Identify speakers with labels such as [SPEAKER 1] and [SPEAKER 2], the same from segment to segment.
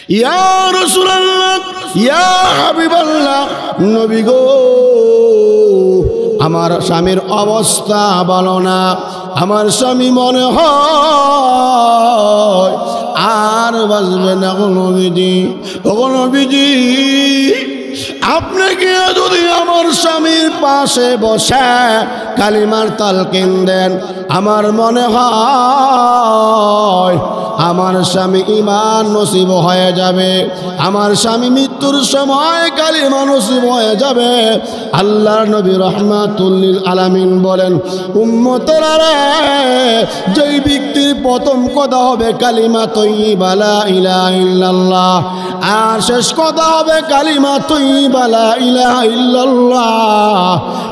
[SPEAKER 1] ইয়া রাসূলুল্লাহ, ইয়া হাবিবাল্লাহ, নবী গো আমার স্বামীর অবস্থা ভালো না, আমার স্বামী মনে হয় আর বাঁচবে না গো নবীজি। ও নবীজি, আপনি গিয়ে যদি আমার স্বামীর পাশে বসে কালিমার তালকিন দেন, আমার মনে হয় আমার স্বামী ঈমান নসিব হয়ে যাবে, আমার স্বামী মৃত্যুর সময় কালিমা নসিব হয়ে যাবে। আল্লাহর নবী রাহমাতুল লিল আলামিন বলেন, উম্মতেরা রে, যেই ব্যক্তির প্রথম কথা হবে কালিমা তাইয়্যিবা লা ইলাহা ইল্লাল্লাহ, আর শেষ কথা হবে কালিমা তাইয়্যিবা লা ইলাহা ইল্লাল্লাহ,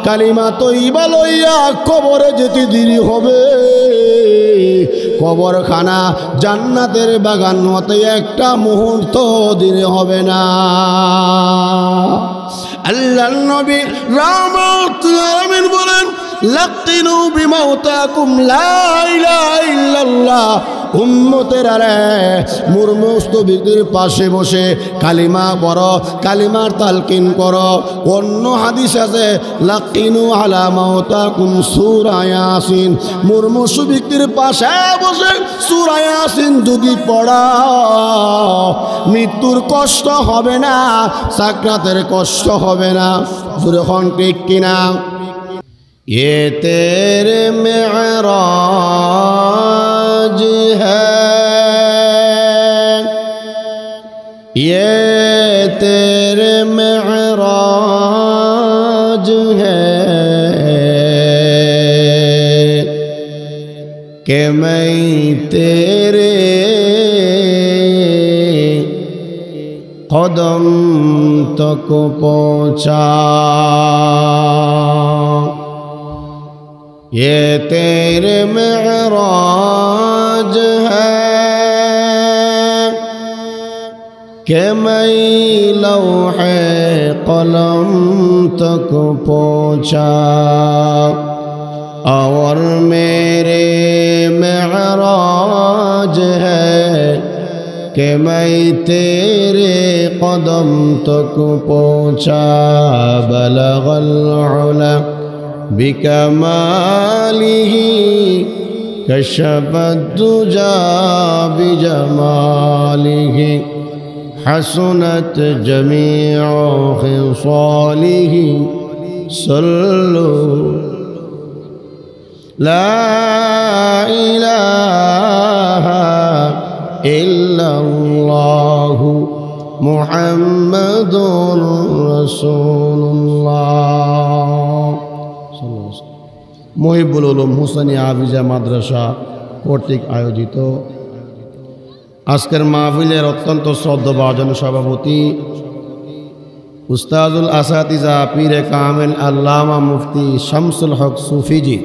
[SPEAKER 1] কালিমা তাইয়্যিবা লইয়া কবরে যেতে দেরি হবে, কবরখানা জান্নাতের বাগান হতে একটা মুহূর্ত দেরি হবে না। আল্লাহর নবী রাহমাতুল আলামিন বলেন, লাকিনু বিমাউতাকুম লা ইলাহা ইল্লাল্লাহ। উম্মতেরা রে, মুরমুস্ত ব্যক্তির পাশে বসে কালিমা পড়ো, কালিমার তালকিন করো। অন্য হাদিস আছে, লাকিনু আলা মাউতাকুম সূরা ইয়াসিন। মুরমুস্ত ব্যক্তির পাশে বসে সূরা ইয়াসিন যদি পড়াও, মৃত্যুর কষ্ট হবে না, সাকরাতের কষ্ট হবে না। যখন ঠিক কিনা? ये तेरे मेराज है, ये तेरे मेराज है कि मैं तेरे कदम तक पहुँचा। ये तेरे मेराज है कि मैं लौहे कलम तक पहुँचा, और मेरे मेराज है कि मैं तेरे कदम तक पहुँचा। बलगल उला बिकमालिह कशफत दुजा बिजमालिह, हसनत जमीउ खिसालिह, सल्लु ला इलाहा इल्लल्लाहु मुहम्मदुर রাসূলুল্লাহ। মহিবুল উলুম হুসাইনী আফিজা মাদ্রাসা কর্তৃক আয়োজিত আজকের মাহফিলের অত্যন্ত শ্রদ্ধাভাজন সভাপতি উস্তাদুল আসাতিজা পীরে কামেল আল্লামা মুফতি শামসুল হক সুফিজি,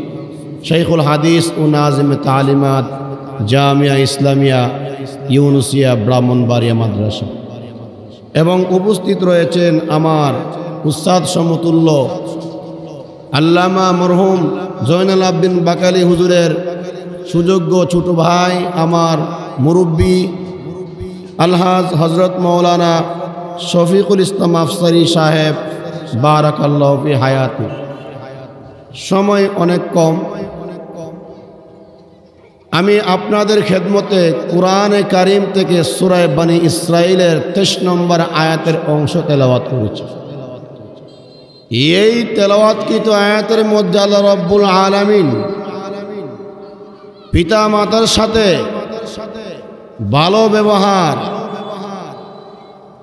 [SPEAKER 1] শাইখুল হাদিস ও নাজিম তালিমাত জামিয়া ইসলামিয়া ইউনুসিয়া ব্রাহ্মণবাড়িয়া মাদ্রাসা, এবং উপস্থিত রয়েছেন আমার উস্তাদ সমতুল্য আল্লামা মরহুম জয়নাল আবদিন বাকালি হুজুরের সুযোগ্য ছোট ভাই, আমার মুরব্বী আলহাজ হজরত মৌলানা শফিকুল ইসলাম আফসারি সাহেব, বারাকাল্লাহু ফি হায়াতি। সময় অনেক কম, আমি আপনাদের খেদমতে কুরআনে কারীম থেকে সূরা বনী ইসরাঈলের 23 নম্বর আয়াতের অংশ তেলাওয়াত করেছি। এই তেলাওয়াতকৃত আয়াতের মধ্যে আল্লাহ রাব্বুল আলামিন পিতা মাতার সাথে ভালো ব্যবহার,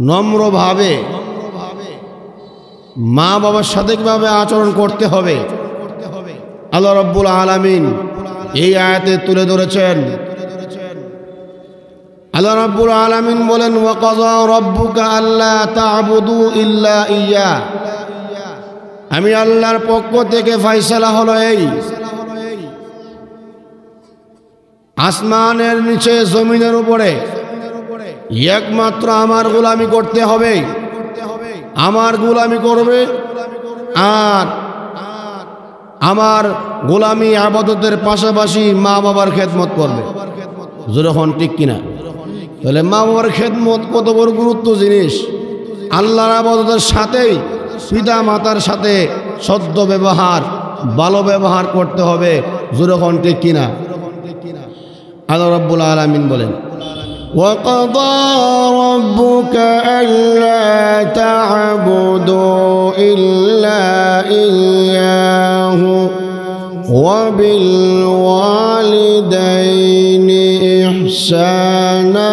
[SPEAKER 1] নম্রভাবে মা বাবার সাথে কিভাবে আচরণ করতে হবে আল্লাহ রাব্বুল আলামিন এই আয়াতে তুলে ধরেছেন। আল্লাহ রাব্বুল আলামিন বলেন, ওয়া কাযা রাব্বুকা আল্লা তা'বুদু ইল্লা ইয়্যা। আমি আল্লাহর পক্ষ থেকে ফয়সালা হলো এই, আসমানের নিচে জমিনের উপরে একমাত্র আমার গোলামি করতে হবে, আমার গোলামি করবে, আর আমার গোলামি ইবাদতের পাশাপাশি মা বাবার খেদমত করবে। যখন ঠিক কিনা? তাহলে মা বাবার খেদমত কত বড় গুরুত্ব জিনিস। আল্লাহর ইবাদতের সাথেই পিতা মাতার সাথে সদ্য ব্যবহার, ভালো ব্যবহার করতে হবে। জোরে কোন ঠিক কিনা? আল্লাহ রাব্বুল আলামিন বলেন, وَقَضَى رَبُّكَ أَلَّا تَعْبُدُوا إِلَّا إِيَّاهُ وَبِالْوَالِدَيْنِ إِحْسَانًا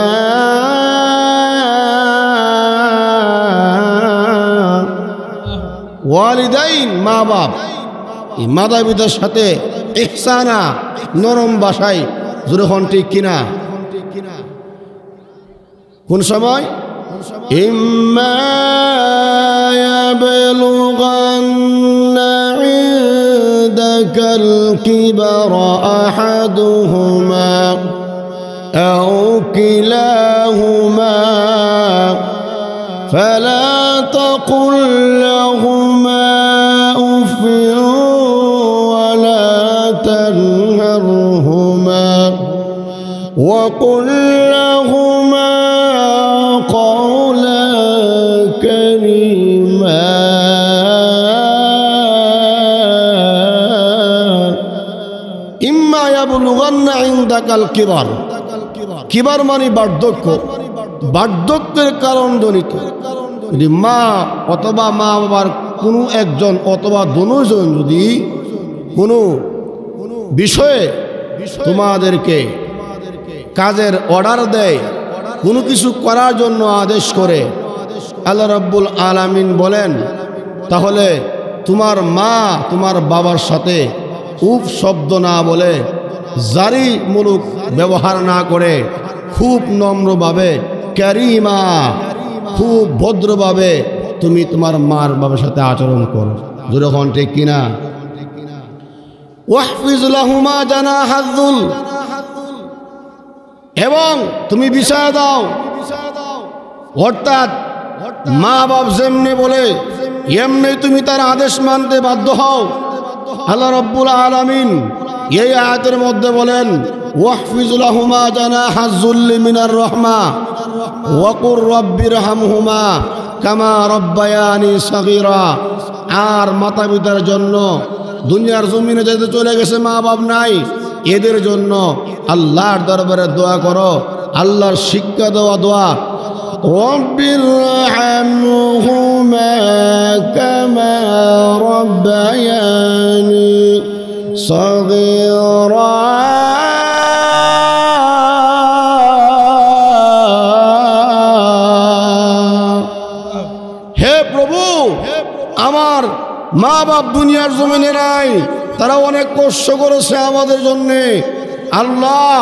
[SPEAKER 1] ওয়ালিদাইন মা বাপ, এই মাতা পিতার সাথে ইহসানা নরম ভাষায়। জোরে কোন ঠিক কিনা? কোন সময়? ইম্মা ইয়াবলুগান্না ইনদাকাল কিবারা আহাদুহুমা আও কিলাহুমা فلا تقل لهما أف ولا تنهرهما وقل لهما قولا كريما إما يبلغن عندك الكبر কিবার মানে বার্ধক্য, বার্ধক্যের কারণ জনিত। যদি মা অথবা মা বাবার কোনো একজন অথবা দুজন যদি কোনো বিষয়ে তোমাদেরকে কাজের অর্ডার দেয়, কোনো কিছু করার জন্য আদেশ করে, আল্লাহ রাব্বুল আলামিন বলেন, তাহলে তোমার মা তোমার বাবার সাথে উফ শব্দ না বলে, জারি মুলুক ব্যবহার না করে, খুব নম্রভাবে কারিমা, খুব ভদ্রভাবে তুমি তোমার মার বাবার সাথে আচরণ করো। যেরকম ঠিক কিনা? ওয়াহফিজ লাহুমা জানাহায যুল, এবং তুমি বিছায়া দাও, অর্থাৎ মা বাপ যেমনি বলে এমনি তুমি তার আদেশ মানতে বাধ্য হও। আল্লাহ রাব্বুল আলামিন এই আয়াতের মধ্যে বলেন, ওয়াহফিজ লাহুমা জানাহায যুল্লি মিনার রাহমা ওয়াকুর রাব্বিরহামহুমা কামা রাব্বায়ানি সাগীরা। আর মাতা পিতার জন্য, দুনিয়ার জমিনে যেতে চলে গেছে মা বাপ নাই, এদের জন্য আল্লাহর দরবারে দোয়া করো, আল্লাহর শিক্ষা দেওয়া দোয়া, রাব্বিরহামহুমা কামা রাব্বায়ানি সাগীরা। হে প্রভু, আমার মা বাপ দুনিয়ার জমিনে নাই, তারা অনেক কষ্ট করেছে আমাদের জন্যে। আল্লাহ,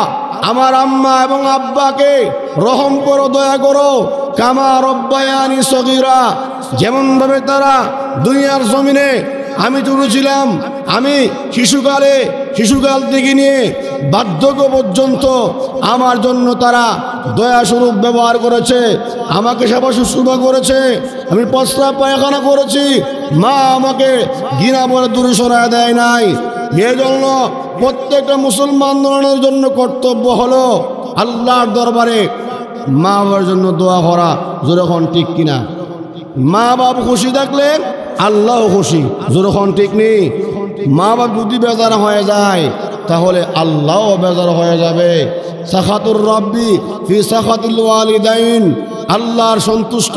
[SPEAKER 1] আমার আম্মা এবং আব্বাকে রহম করো, দয়া করো, কামা রব্বায়ানি সগীরা, যেমন ভাবে তারা দুনিয়ার জমিনে, আমি ছোট ছিলাম, আমি শিশুকাল থেকে নিয়ে বার্ধক্য পর্যন্ত আমার জন্য তারা দয়াস্বরূপ ব্যবহার করেছে, আমাকে সেবা শুশ্রূষা করেছে, আমি প্রস্রাব পায়খানা করেছি, মা আমাকে ঘৃণা বলে দূরে সরায় দেয় নাই। এই জন্য প্রত্যেকটা মুসলমানের জন্য কর্তব্য হলো আল্লাহর দরবারে মা বাবার জন্য দোয়া করা। যেরকম ঠিক কিনা? মা বাপ খুশি থাকলে আল্লাহও খুশি। যেরকম ঠিক নেই? মা বাপ যদি বেজার হয়ে যায় তাহলে আল্লাহও বেজার হয়ে যাবে। সাখাতুর রাব্বি ফি সাখাতিল ওয়ালিদাইন, আল্লাহর সন্তুষ্ট,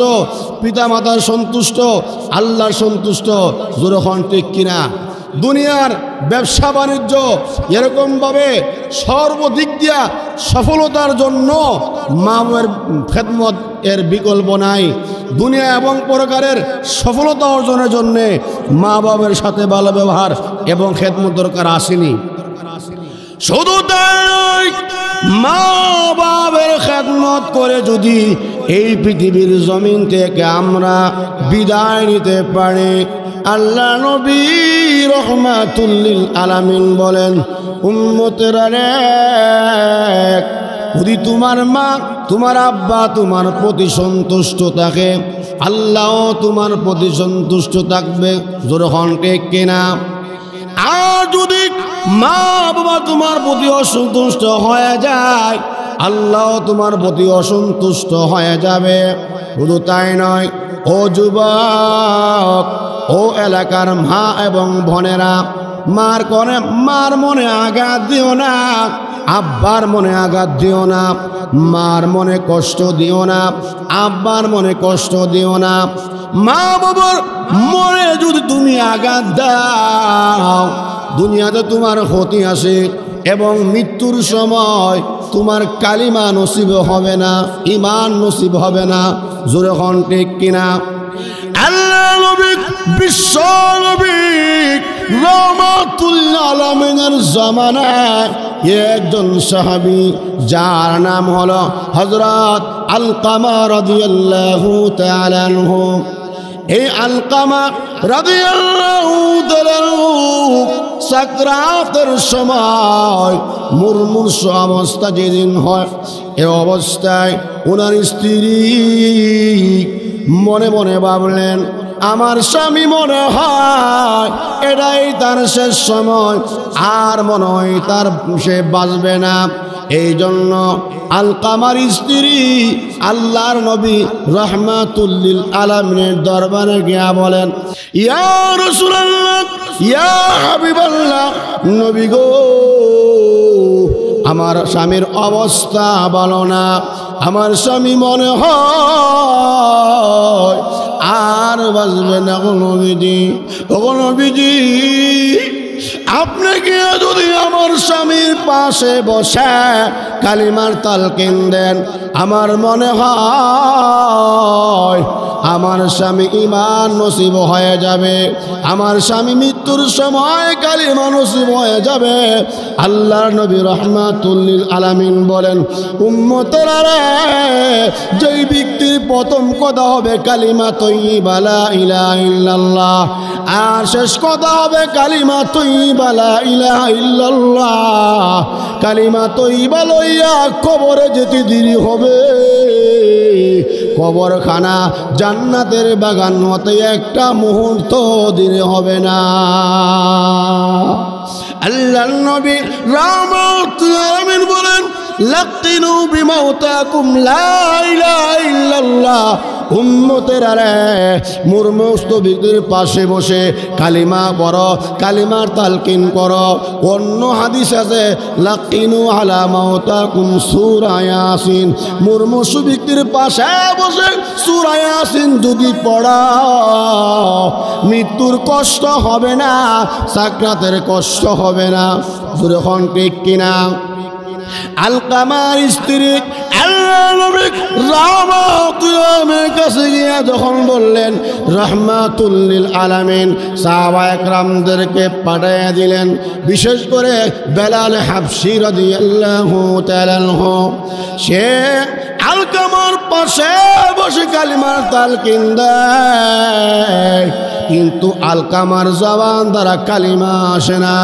[SPEAKER 1] পিতা মাতার সন্তুষ্ট, আল্লাহর সন্তুষ্ট। যেরকম ঠিক কিনা? দুনিয়ার ব্যবসা বাণিজ্য এরকমভাবে সর্বদিক দিয়া সফলতার জন্য মা বাবার খেদমত এর বিকল্প নাই। দুনিয়া এবং পরকালের সফলতা অর্জনের জন্য মা বাবার সাথে ভালো ব্যবহার এবং খেদমত দরকার আসেনি। শুধু তাই, মা বাবার খেদমত করে যদি এই পৃথিবীর জমিন থেকে আমরা বিদায় নিতে পারি, আল্লাহ নবী রহমাতুল লিল আলামিন বলেন, উম্মতেরা রে, যদি তোমার মা তোমার আব্বা তোমার প্রতি সন্তুষ্ট থাকে, আল্লাহ তোমার প্রতি সন্তুষ্ট থাকবে। যেরকম ঠিক কিনা? আর যদি মা বাবা তোমার প্রতি অসন্তুষ্ট হয়ে যায়, আল্লাহ তোমার প্রতি অসন্তুষ্ট হয়ে যাবে। শুধু তাই নয়, ও যুবক, ও এলাকার মা এবং বোনেরা, মার মনে আঘাত দিও না, আব্বার মনে আঘাত দিও না, মার মনে কষ্ট দিও না, আব্বার মনে কষ্ট দিও না। মা বাবার মনে যদি তুমি আঘাত দাও, দুনিয়াতে তোমার ক্ষতি আসে এবং মৃত্যুর সময় তোমার কালিমা নসিব হবে না, ঈমান নসিব হবে না। জোরে হন ঠিক কিনা? আল্লাহ নবী, বিশ্ব নবী রহমাতুল আলামিনের জামানায় একজন সাহাবী যার নাম হলো হযরত আলকামা রাদিয়াল্লাহু তাআলা আনহু। এই আলকামা রাদিয়াল্লাহু তাআলা আনহু সাকরাতের সময় মুমূর্ষ অবস্থা যেদিন হয়, এ অবস্থায় ওনার স্ত্রী মনে মনে ভাবলেন, আমার স্বামী মনে হয় এটাই তার শেষ সময়, আর মনে হয় তার সে বাঁচবে না। এই জন্য আলকামার স্ত্রী আল্লাহর নবী রাহমাতুল লিল আলামিনের দরবারে গিয়া বলেন, ইয়া রাসূলুল্লাহ, ইয়া হাবিবাল্লাহ, নবী গো, আমার স্বামীর অবস্থা ভালো না, আমার স্বামী মনে হয় আর বাঁচবে না। গো নবীজি, ও নবীজি, আপনি কি যদি আমার স্বামীর পাশে বসে কালিমার তালকিন দেন, আমার মনে হয় আমার স্বামী ঈমান নসিব হয়ে যাবে, আমার স্বামী মৃত্যুর সময় কালিমা নসিব হয়ে যাবে। আল্লাহর নবী রাহমাতুল লিল আলামিন বলেন, উম্মতেরা রে, যেই ব্যক্তির প্রথম কথা হবে কালিমা তাইয়্যিবা লা ইলাহা ইল্লাল্লাহ, আর শেষ কথা হবে কালিমা তাইয়্যিবা লা ইলাহা ইল্লাল্লাহ, কালিমা তাইয়্যিবা লইয়া কবরে যেতে দেরি হবে, কবরখানা জান্নাতের বাগান হতে একটা মুহূর্ত দেরি হবে না। আল্লাহর নবী রাহমাতুল আলামিন বলেন, লাকিনু বিমাউতাকুম লা ইলাহা ইল্লাল্লাহ। উম্মতেরা রে, মুরমুস্ত ব্যক্তির পাশে বসে কালিমা পড়ো, কালিমার তালকিন করো। অন্য হাদিস আছে, লাকিনু আলা মাউতাকুম সূরা ইয়াসিন। মুরমুস্ত ব্যক্তির পাশে বসে সূরা ইয়াসিন যদি পড়াও, মৃত্যুর কষ্ট হবে না, সাকরাতের কষ্ট হবে না। যখন ঠিক কিনা? আলকামার স্ত্রী আল্লাহ নবী রাহমাতুল আলামিনের কাছে গিয়ে যখন বললেন, রাহমাতুল লিল আলামিন সাহাবায়ে কেরামদেরকে পাঠিয়ে দিলেন, বিশেষ করে বেলাল হাবশী রাদিয়াল্লাহু তাআলা আনহু। সে আলকামার পাশে বসে কালিমার তালকিন দেয়, কিন্তু আলকামার জবান দ্বারা কালিমা আসে না।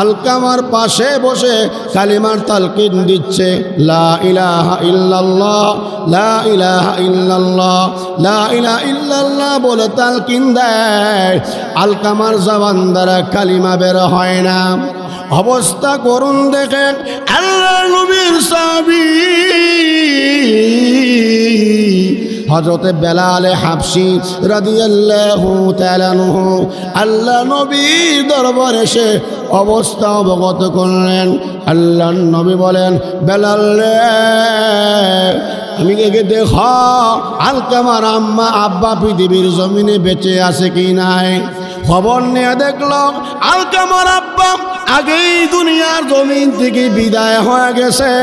[SPEAKER 1] আলকামার পাশে বসে কালিমার তালকিন দিচ্ছে, লা ইলাহা ইল্লাল্লাহ, লা ইলাহা ইল্লাল্লাহ, লা ইলাহা ইল্লাল্লাহ বলে তালকিন দেয়, আলকামার জবান দ্বারা কালিমা বের হয় না। অবস্থা করুন দেখেন আল্লাহ নবীর সাহাবী হযরতে বেলাল হাবশী রাদিয়াল্লাহু তাআলা আনহু আল্লাহ নবীর দরবারে এসে অবস্থা অবগত করলেন। আল্লাহ নবী বলেন, বেলাল রে, আমি একে দেখো আলকামার আম্মা আব্বা পৃথিবীর জমিনে বেঁচে আছে কি নাই। খবর নিয়ে দেখলাম আলকামার আব্বা আগেই দুনিয়ার জমিন থেকে বিদায় হয়ে গেছে,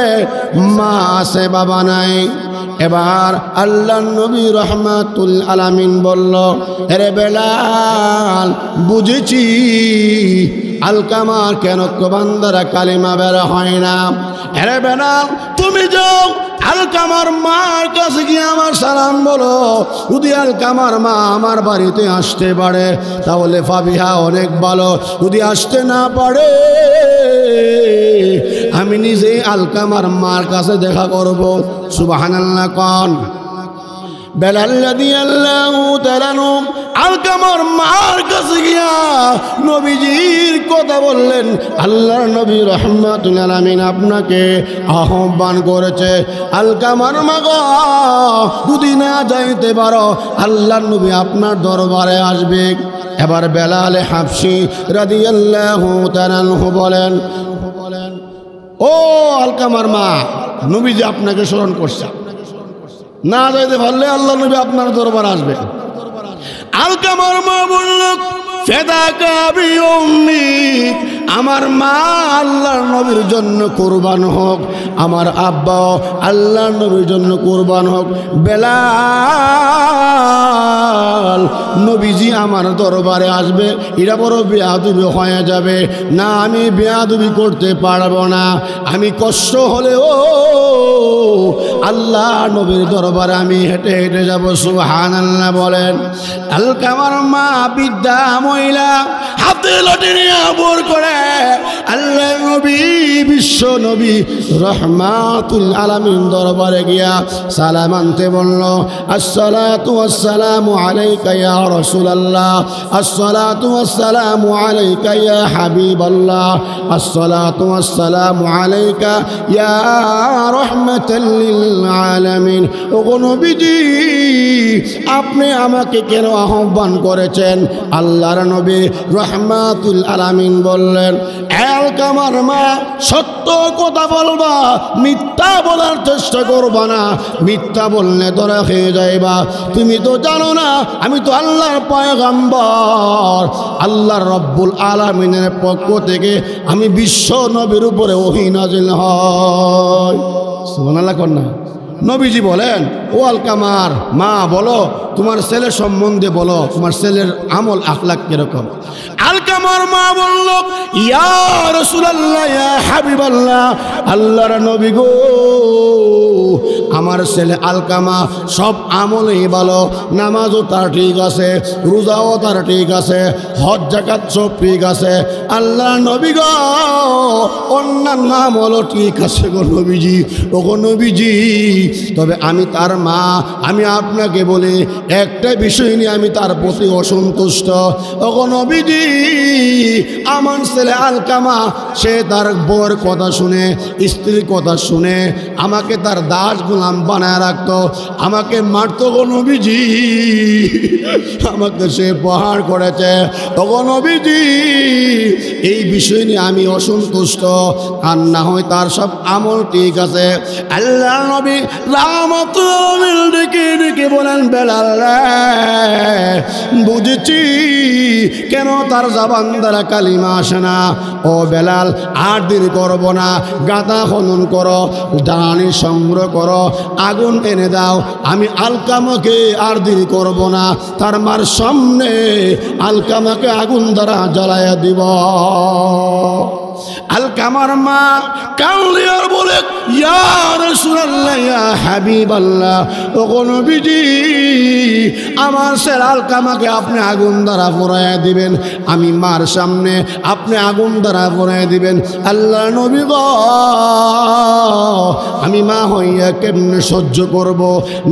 [SPEAKER 1] মা আছে বাবা নাই। এবার আল্লাহ নবী রাহমাতুল আলামিন বলল, আরে বেলাল, বুঝেছি আলকামার কেন বান্দারা কালিমা বের হয় না। আরে বেলাল, তুমি যাও আলকামার মার কাছে গিয়ে আমার সালাম বলো, যদি আলকামার মা আমার বাড়িতে আসতে পারে তাহলে ফাবিহা অনেক ভালো, যদি আসতে না পারে আমি নিজে আলকামার মার কাছে দেখা করব। সুবহানাল্লাহ কোন। বেলাল রাদিয়াল্লাহু তাআলা আলকামার মার কাছে গিয়া নবীজির কথা বললেন, আল্লাহর নবী রাহমাতুল আলামিন আপনাকে আহ্বান করেছে। আলকামার মা গো, যদি না যাইতে পারো আল্লাহর নবী আপনার দরবারে আসবে। এবার বেলাল হাবশী রাদিয়াল্লাহু তাআলা বলেন, ও আলকামার মা, নবীজি আপনাকে স্মরণ করছে, না যাইতে পারলে আল্লাহর নবী আপনার দরবারে আসবে। আলকামার মা বলল, ফেদাকা বিউম্মি, আমার মা আল্লাহর নবীর জন্য কুরবান হোক, আমার আব্বা আল্লাহর নবীর জন্য কুরবান হোক। বেলাল, নবীজি আমার দরবারে আসবে, এটা বড় বেয়াদবি হয়ে যাবে। না, আমি বেয়াদবি করতে পারবো না। আমি কষ্ট হলেও আল্লাহ নবীর দরবারে আমি হেঁটে হেঁটে যাব। সুবহানাল্লাহ বলেন। আলকামার মা বিদ্যা মহিলা, হাতে লাঠি নিয়ে আবর করে আল্লাহ নবী, বিশ্ব নবী রহমাতুল আলামিন দরবারে গিয়া সালাম আনতে বলল। আসসালাতু ওয়াসসালামু আলাইকা ইয়া রাসূলুল্লাহ, আসসালাতু ওয়াসসালামু আলাইকা ইয়া হাবিবাল্লাহ, আসসালাতু ওয়াসসালামু আলাইকা ইয়া রাহমাতাল লিল আলামিন। ওগো নবীজি, আপনি আমাকে কেন আহ্বান করেছেন? আল্লাহর নবী রহমাতুল আলামিন বললেন, আলকামার মা, সত্য কথা বলবা, মিথ্যা বলার চেষ্টা করবা না। মিথ্যা বললে ধরা খেয়ে যাইবা। তুমি তো জানো না আমি তো আল্লাহর পয়গম্বর, আল্লাহর রব্বুল আলামিনের পক্ষ থেকে আমি বিশ্ব নবীর উপরে ওহী নাজিল হয়। সুবহানাল্লাহ কন্যা। নবীজি বলেন, ও আলকামার মা, বলো তোমার ছেলের সম্বন্ধে বলো, তোমার ছেলের আমল আখলাক কিরকম? আলকামার মা বলল, ইয়া রাসূলুল্লাহ, ইয়া হাবিবাল্লাহ, আল্লাহর নবী গো, আমার ছেলে আলকামা সব আমলেই ভালো। নামাজও তার ঠিক আছে, রোজাও তার ঠিক আছে, হজ যাকাত সব ঠিক আছে। আল্লাহর নবী গো, অন্যান্য আমলও ঠিক আছে গো নবীজি। ও গো নবীজি, তবে আমি তার মা, আমি আপনাকে বলি একটা বিষয় নিয়ে আমি তার প্রতি অসন্তুষ্ট। ও গো নবীজি, আমার ছেলে আলকামা, সে তার বউর কথা শুনে, স্ত্রীর কথা শুনে আমাকে তার দাস গোলাম বানায় রাখতো, আমাকে মারতো গো নবীজি, আমাকে সে প্রহার করেছে। ও গো নবীজি, এই বিষয় নিয়ে আমি অসন্তুষ্ট। আর না হয় তার সব আমল ঠিক আছে। আল্লাহ নবী রাহমাতুল ডেকে ডেকে বলেন, বেলাল রে, বুঝেছি কেন তার জবান দ্বারা কালিমা আসে না। ও বেলাল, আর দেরি করবো না, গাদা খনন করো, জ্বালানি সংগ্রহ করো, আগুন এনে দাও। আমি আলকামাকে আর দেরি করবো না, তার মার সামনে আলকামাকে আগুন দ্বারা জ্বালাইয়া দিব। আলকামার মা কাউলিয়ার বলে, ইয়া রাসূলুল্লাহ, ইয়া হাবিবাল্লাহ, ওগো নবীজি, আমার ছেলে আলকামাকে আপনি আগুন দ্বারা পোড়াইয়া দিবেন। আমি মার সামনে আপনি আগুন দ্বারা পোড়াইয়া দিবেন। আল্লাহ নবী গো, আমি মা হইয়া কেমনে সহ্য করব?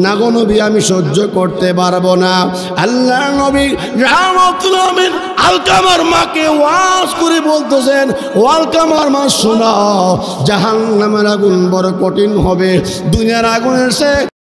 [SPEAKER 1] না গো নবী, আমি সহ্য করতে পারবো না। আল্লাহ নবী রাহমাতুল আলামিন আলকামার মাকে ওয়াজ করে বলতেছেন, ও আলকামার মা শোনাও, জাহান্নামের আগুন বড় কঠিন হবে, দুনিয়ার আগুনের চেয়ে